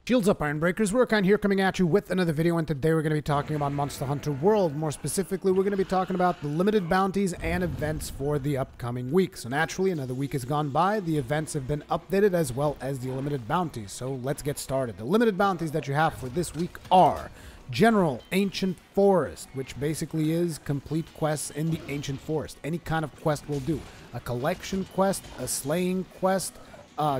Shields up, Iron Breakers. Rurikhan here, coming at you with another video, and today we're going to be talking about Monster Hunter World. More specifically, we're going to be talking about the limited bounties and events for the upcoming week. So naturally, another week has gone by. The events have been updated as well as the limited bounties. So let's get started. The limited bounties that you have for this week are General Ancient Forest, which basically is complete quests in the Ancient Forest. Any kind of quest will do. A collection quest, a slaying quest,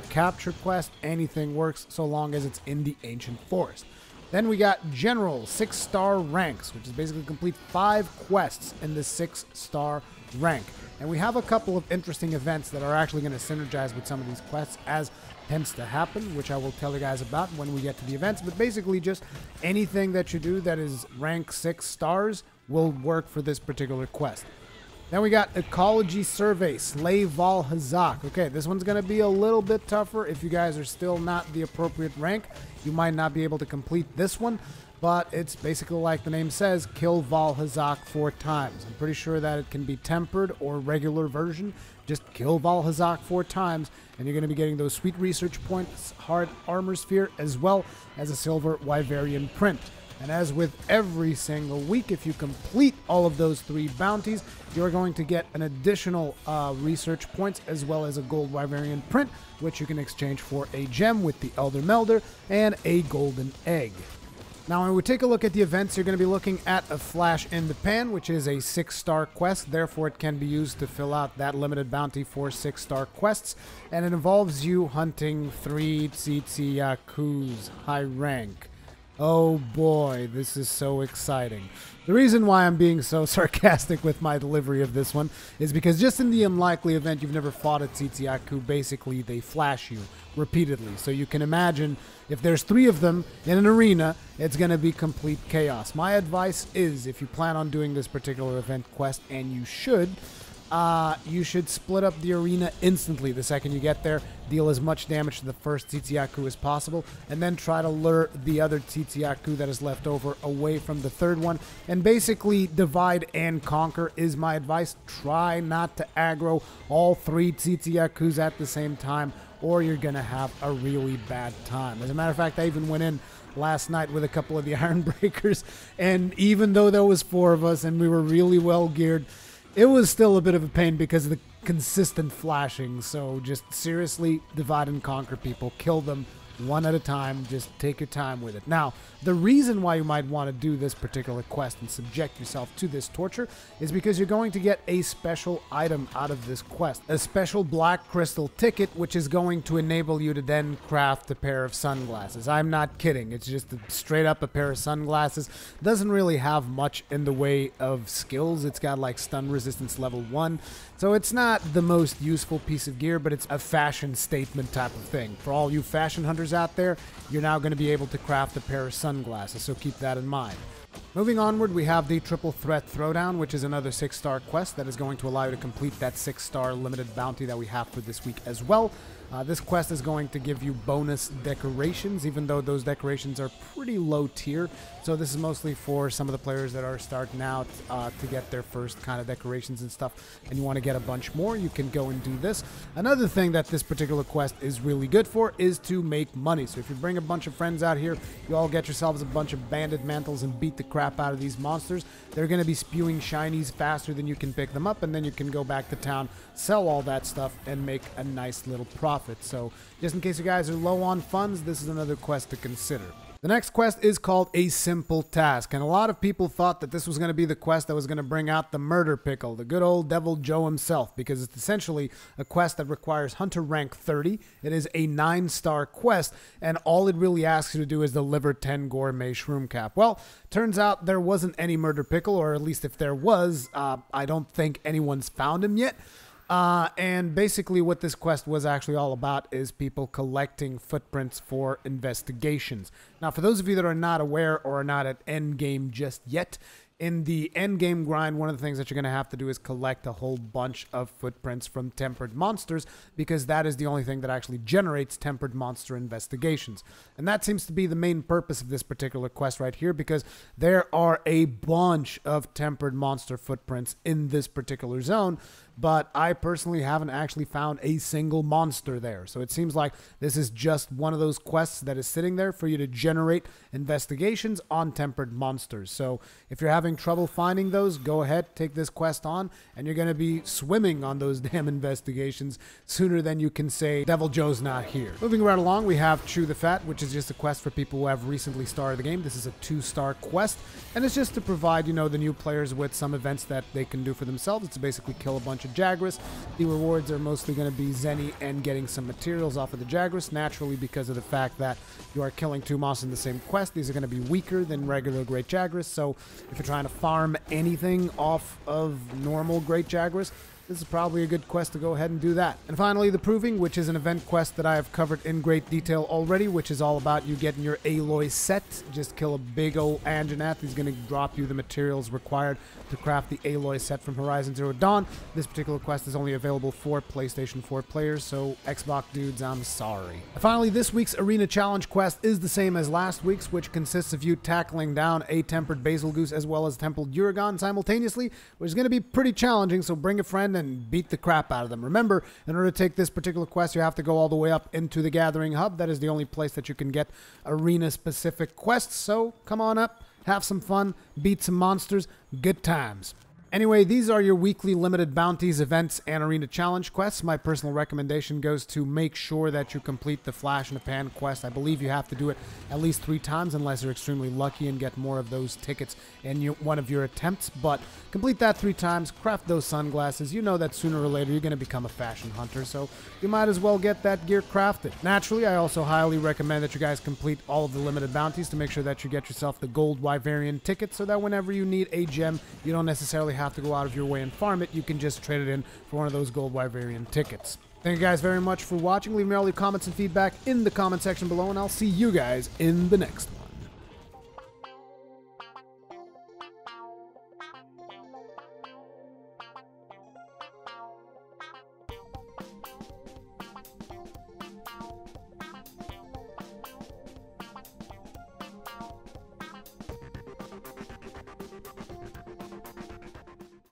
capture quest, anything works so long as it's in the Ancient Forest. Then we got General 6-star ranks, which is basically complete 5 quests in the 6-star rank. And we have a couple of interesting events that are actually going to synergize with some of these quests, as tends to happen, which I will tell you guys about when we get to the events. But basically just anything that you do that is rank 6 stars will work for this particular quest. Then we got Ecology Survey, Slay Val Hazak. Okay, this one's going to be a little bit tougher. If you guys are still not the appropriate rank, you might not be able to complete this one. But it's basically like the name says, kill Val Hazak 4 times. I'm pretty sure that it can be tempered or regular version. Just kill Val Hazak 4 times, and you're going to be getting those sweet research points, hard armor sphere, as well as a silver Wyverian print. And as with every single week, if you complete all of those 3 bounties, you're going to get an additional research points as well as a gold Wyverian print, which you can exchange for a gem with the Elder Melder and a golden egg. Now, when we take a look at the events, you're going to be looking at a Flash in the Pan, which is a 6-star quest. Therefore, it can be used to fill out that limited bounty for 6-star quests. And it involves you hunting 3 Tsitsiyakus, high rank. Oh boy, this is so exciting. The reason why I'm being so sarcastic with my delivery of this one is because just in the unlikely event you've never fought a Tsitsiyaku, basically they flash you repeatedly. So you can imagine if there's 3 of them in an arena, it's going to be complete chaos. My advice is, if you plan on doing this particular event quest, and you should split up the arena instantly the second you get there, deal as much damage to the first Tsitsiyaku as possible, and then try to lure the other Tsitsiyaku that is left over away from the third one, and basically divide and conquer is my advice. Try not to aggro all 3 Tsitsiyakus at the same time, or you're going to have a really bad time. As a matter of fact, I even went in last night with a couple of the Iron Breakers, and even though there was 4 of us and we were really well geared, it was still a bit of a pain because of the consistent flashing. So just seriously divide and conquer people. Kill them one at a time. Just take your time with it. Now, the reason why you might want to do this particular quest and subject yourself to this torture is because you're going to get a special item out of this quest. A special black crystal ticket, which is going to enable you to then craft a pair of sunglasses. I'm not kidding. It's just straight up a pair of sunglasses. Doesn't really have much in the way of skills. It's got like stun resistance level 1. So it's not the most useful piece of gear, but it's a fashion statement type of thing. For all you fashion hunters out there, you're now going to be able to craft a pair of sunglasses, so keep that in mind. Moving onward, we have the Triple Threat Throwdown, which is another 6-star quest that is going to allow you to complete that 6-star limited bounty that we have for this week as well. This quest is going to give you bonus decorations, even though those decorations are pretty low tier. So this is mostly for some of the players that are starting out to get their first kind of decorations and stuff, and you want to get a bunch more, you can go and do this. Another thing that this particular quest is really good for is to make money. So if you bring a bunch of friends out here, you all get yourselves a bunch of banded mantles and beat the crap out of these monsters. They're going to be spewing shinies faster than you can pick them up, and then you can go back to town, sell all that stuff, and make a nice little profit. So just in case you guys are low on funds, this is another quest to consider. The next quest is called A Simple Task, and a lot of people thought that this was going to be the quest that was going to bring out the murder pickle, the good old Devil Joe himself, because it's essentially a quest that requires Hunter rank 30. It is a 9-star quest, and all it really asks you to do is deliver 10 gourmet shroom cap. Well, turns out there wasn't any murder pickle, or at least if there was, I don't think anyone's found him yet. And basically what this quest was actually all about is people collecting footprints for investigations. Now, for those of you that are not aware or are not at endgame just yet, in the endgame grind, one of the things that you're going to have to do is collect a whole bunch of footprints from tempered monsters, because that is the only thing that actually generates tempered monster investigations. And that seems to be the main purpose of this particular quest right here, because there are a bunch of tempered monster footprints in this particular zone but I personally haven't actually found a single monster there. So it seems like this is just one of those quests that is sitting there for you to generate investigations on tempered monsters. So if you're having trouble finding those, go ahead, take this quest on, and you're going to be swimming on those damn investigations sooner than you can say Devil Joe's not here. Moving right along, we have Chew the Fat, which is just a quest for people who have recently started the game. This is a 2-star quest, and it's just to provide, you know, the new players with some events that they can do for themselves. It's to basically kill a bunch of Jagras. The rewards are mostly going to be Zenny and getting some materials off of the Jagras, naturally because of the fact that you are killing 2 monsters in the same quest. These are going to be weaker than regular Great Jagras, so if you're trying to farm anything off of normal Great Jagras, this is probably a good quest to go ahead and do that. And finally, the Proving, which is an event quest that I have covered in great detail already, which is all about you getting your Aloy set. Just kill a big old Anjanath. He's going to drop you the materials required to craft the Aloy set from Horizon Zero Dawn. This particular quest is only available for PlayStation 4 players, so Xbox dudes, I'm sorry. And finally, this week's Arena Challenge quest is the same as last week's, which consists of you tackling down a tempered Basilgoose as well as tempered Uragon simultaneously, which is going to be pretty challenging, so bring a friend and beat the crap out of them. Remember, in order to take this particular quest, you have to go all the way up into the Gathering Hub. That is the only place that you can get arena-specific quests, so come on up, have some fun, beat some monsters, good times. Anyway, these are your weekly limited bounties, events, and arena challenge quests. My personal recommendation goes to make sure that you complete the Flash in the Pan quest. I believe you have to do it at least 3 times unless you're extremely lucky and get more of those tickets in one of your attempts. But complete that 3 times, craft those sunglasses. You know that sooner or later you're going to become a fashion hunter, so you might as well get that gear crafted. Naturally, I also highly recommend that you guys complete all of the limited bounties to make sure that you get yourself the gold Wyverian ticket so that whenever you need a gem, you don't necessarily have to go out of your way and farm it. You can just trade it in for one of those gold Wyverian tickets. Thank you guys very much for watching. Leave me all your comments and feedback in the comment section below, and I'll see you guys in the next one.